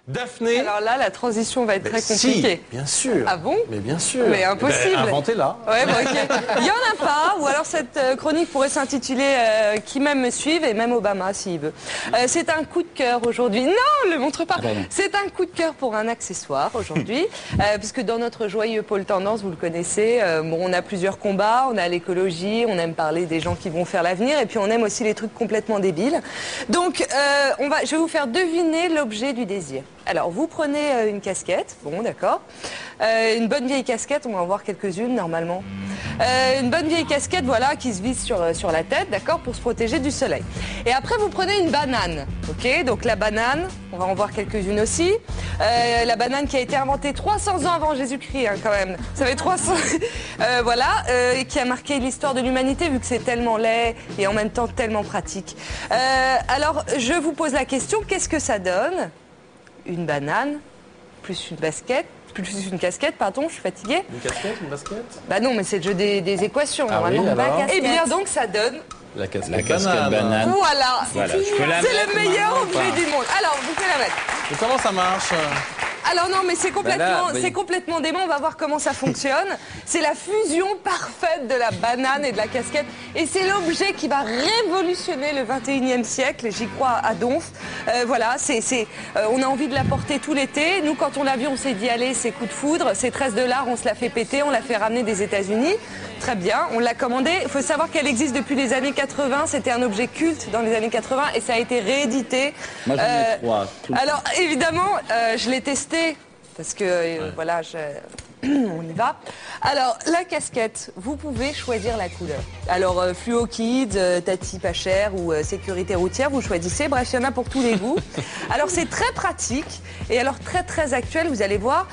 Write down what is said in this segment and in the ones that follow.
Daphné. Alors là, la transition va être très compliquée. Si, bien sûr. Ah bon? Mais bien sûr. Mais impossible. Inventez-la. Ouais, bon, ok. Il n'y en a pas, ou alors cette chronique pourrait s'intituler Qui m'aime me suive et même Obama s'il veut. C'est un coup de cœur aujourd'hui. Non, ne le montre pas. C'est un coup de cœur pour un accessoire aujourd'hui, puisque dans notre joyeux pôle tendance, vous le connaissez, bon, on a plusieurs combats, on a l'écologie, on aime parler des gens qui vont faire l'avenir, et puis on aime aussi les trucs complètement débiles. Donc, je vais vous faire deviner l'objet du désir. Alors, vous prenez une casquette, bon, d'accord. Une bonne vieille casquette, on va en voir quelques-unes normalement. Une bonne vieille casquette, voilà, qui se vise sur la tête, d'accord, pour se protéger du soleil. Et après, vous prenez une banane, ok. Donc la banane, on va en voir quelques-unes aussi. La banane qui a été inventée 300 ans avant Jésus-Christ, hein, quand même. Ça fait 300... voilà, et qui a marqué l'histoire de l'humanité, vu que c'est tellement laid et en même temps tellement pratique. Alors, je vous pose la question, qu'est-ce que ça donne? Une banane, plus une basket, plus une casquette, pardon, je suis fatiguée. Une casquette, une basket? Bah non, mais c'est le jeu des équations, Ah oui, normalement. alors Eh bien, donc, ça donne... La casquette Voilà, banane. c'est le meilleur objet du monde. Alors, vous pouvez la mettre. Et comment ça marche? Alors non, mais c'est complètement dément, on va voir comment ça fonctionne. C'est la fusion parfaite de la banane et de la casquette. Et c'est l'objet qui va révolutionner le 21e siècle, et j'y crois à donf. Voilà, on a envie de la porter tout l'été. Nous, quand on l'a vu, on s'est dit, allez, c'est coup de foudre. C'est 13 $, on se l'a fait péter, on l'a fait ramener des États-Unis. Très bien, on l'a commandée. Il faut savoir qu'elle existe depuis les années 80. C'était un objet culte dans les années 80 et ça a été réédité. Moi, j'en ai 3. Alors, évidemment, je l'ai testé parce que, voilà, on y va. Alors, la casquette, vous pouvez choisir la couleur. Alors, fluo kids, tati pas cher ou sécurité routière, vous choisissez. Bref, il y en a pour tous les goûts. Alors, c'est très pratique et alors très actuel, vous allez voir.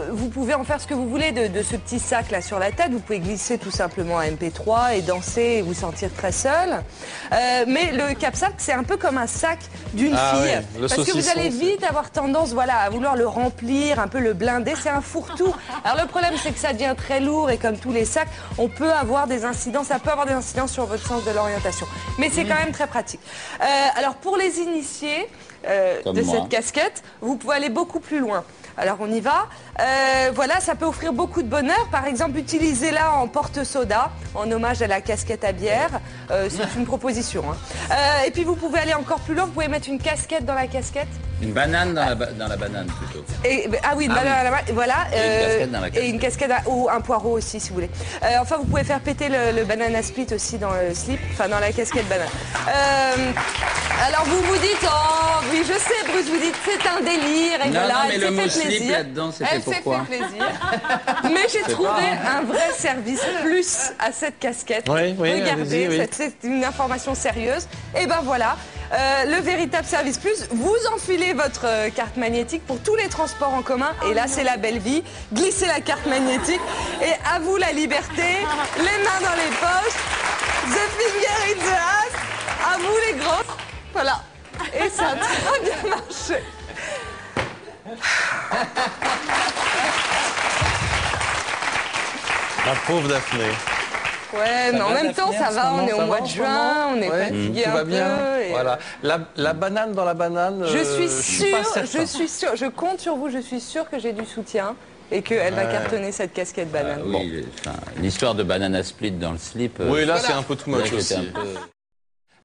Vous pouvez en faire ce que vous voulez de ce petit sac là sur la tête. Vous pouvez glisser tout simplement un MP3 et danser et vous sentir très seul. Mais le capsac, c'est un peu comme un sac d'une fille. Ouais, parce que vous allez vite avoir tendance, voilà, à vouloir le remplir, un peu le blinder. C'est un fourre-tout. Alors le problème, c'est que ça devient très lourd et comme tous les sacs, on peut avoir des incidences, ça peut avoir des incidences sur votre sens de l'orientation. Mais c'est quand même très pratique. Alors pour les initiés de cette casquette, vous pouvez aller beaucoup plus loin. Alors on y va. Voilà, ça peut offrir beaucoup de bonheur. Par exemple, utilisez-la en porte-soda, en hommage à la casquette à bière. C'est une proposition. Hein. Et puis vous pouvez aller encore plus loin. Vous pouvez mettre une casquette dans la casquette. Une banane dans la banane plutôt. Oui, une banane dans la banane. Voilà. Et une casquette dans la casquette. Et une casquette ou un poireau aussi, si vous voulez. Enfin, vous pouvez faire péter le banana split aussi dans le slip, enfin dans la casquette banane. Alors vous vous dites, oh oui, je sais, Bruce, vous dites c'est un délire. Et non, voilà, non, mais le mot slip là-dedans, c'était pourquoi? Elle s'est fait plaisir. Mais j'ai trouvé un vrai service plus à cette casquette. Oui, regardez, c'est une information sérieuse. Et ben voilà, le véritable service plus. Vous enfilez votre carte magnétique pour tous les transports en commun. Et là, c'est la belle vie. Glissez la carte magnétique. Et à vous la liberté. Les mains dans les poches. The finger in the ass. À vous les grands. Voilà. Et ça a très bien marché. La pauvre Daphné. Ouais, mais en même temps, ça va, on est au mois de juin, on est fatigué un peu. Et... Voilà. La banane dans la banane, je suis sûre, je compte sur vous, je suis sûre que j'ai du soutien et qu'elle va cartonner cette casquette banane. Oui, l'histoire de banana split dans le slip. Oui, là, c'est un peu too much aussi.